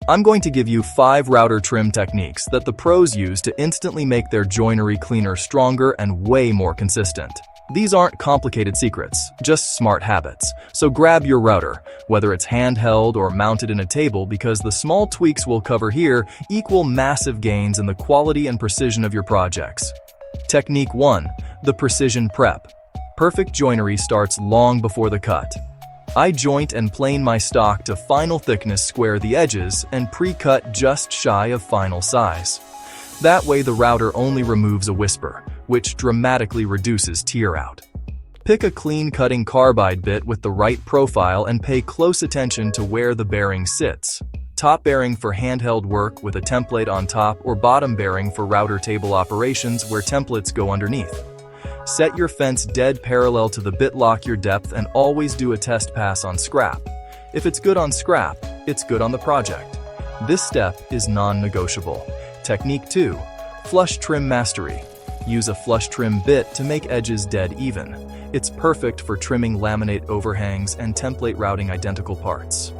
I'm going to give you 5 router trim techniques that the pros use to instantly make their joinery cleaner stronger and way more consistent. These aren't complicated secrets, just smart habits. So grab your router, whether it's handheld or mounted in a table, because the small tweaks we'll cover here equal massive gains in the quality and precision of your projects. Technique 1. The precision prep. Perfect joinery starts long before the cut. I joint and plane my stock to final thickness, square the edges, and pre-cut just shy of final size. That way the router only removes a whisper, which dramatically reduces tear out. Pick a clean cutting carbide bit with the right profile and pay close attention to where the bearing sits. Top bearing for handheld work with a template on top, or bottom bearing for router table operations where templates go underneath. Set your fence dead parallel to the bit, lock your depth, and always do a test pass on scrap. If it's good on scrap, it's good on the project. This step is non-negotiable. Technique 2. Flush trim mastery. Use a flush trim bit to make edges dead even. It's perfect for trimming laminate overhangs and template routing identical parts.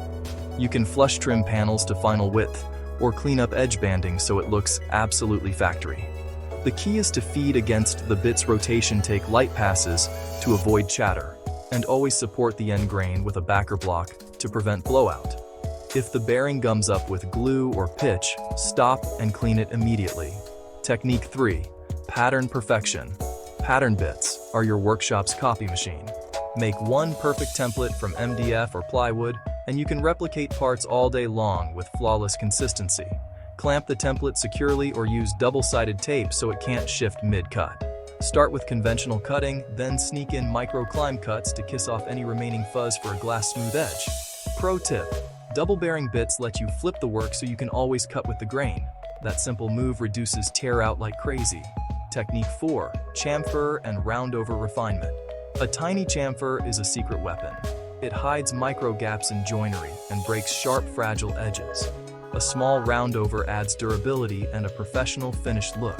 You can flush trim panels to final width, or clean up edge banding so it looks absolutely factory. The key is to feed against the bit's rotation, take light passes to avoid chatter, and always support the end grain with a backer block to prevent blowout. If the bearing gums up with glue or pitch, stop and clean it immediately. Technique 3. Pattern perfection. Pattern bits are your workshop's copy machine. Make one perfect template from MDF or plywood, and you can replicate parts all day long with flawless consistency. Clamp the template securely or use double-sided tape so it can't shift mid-cut. Start with conventional cutting, then sneak in micro-climb cuts to kiss off any remaining fuzz for a glass smooth edge. Pro tip: double-bearing bits let you flip the work so you can always cut with the grain. That simple move reduces tear out like crazy. Technique 4. Chamfer and roundover refinement. A tiny chamfer is a secret weapon. It hides micro gaps in joinery and breaks sharp, fragile edges. A small roundover adds durability and a professional finished look.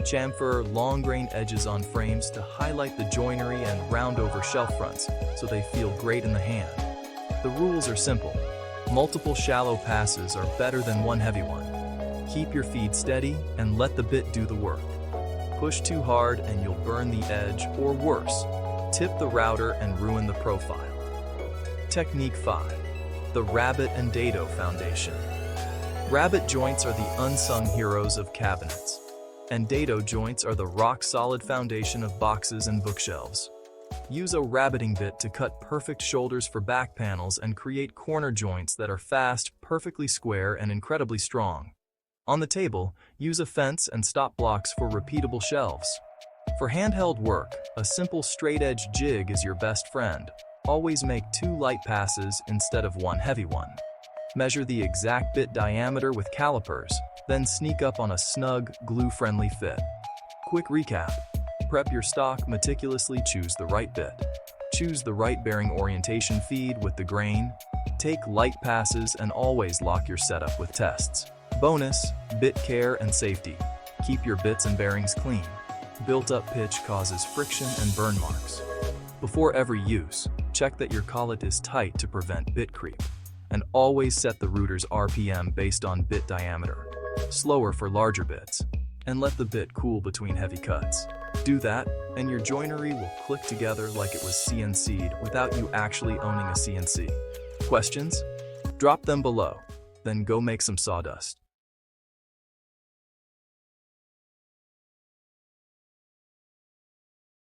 Chamfer long grain edges on frames to highlight the joinery, and roundover shelf fronts so they feel great in the hand. The rules are simple. Multiple shallow passes are better than one heavy one. Keep your feed steady and let the bit do the work. Push too hard and you'll burn the edge, or worse, tip the router and ruin the profile. Technique 5. The Rabbet and Dado foundation. Rabbet joints are the unsung heroes of cabinets, and dado joints are the rock-solid foundation of boxes and bookshelves. Use a rabbeting bit to cut perfect shoulders for back panels and create corner joints that are fast, perfectly square, and incredibly strong. On the table, use a fence and stop blocks for repeatable shelves. For handheld work, a simple straight-edge jig is your best friend. Always make 2 light passes instead of 1 heavy one. Measure the exact bit diameter with calipers, then sneak up on a snug, glue-friendly fit. Quick recap: prep your stock meticulously, choose the right bit. Choose the right bearing orientation, feed with the grain. Take light passes and always lock your setup with tests. Bonus: bit care and safety. Keep your bits and bearings clean. Built-up pitch causes friction and burn marks. Before every use, check that your collet is tight to prevent bit creep. And always set the router's RPM based on bit diameter, slower for larger bits, and let the bit cool between heavy cuts. Do that, and your joinery will click together like it was CNC'd without you actually owning a CNC. Questions? Drop them below, then go make some sawdust.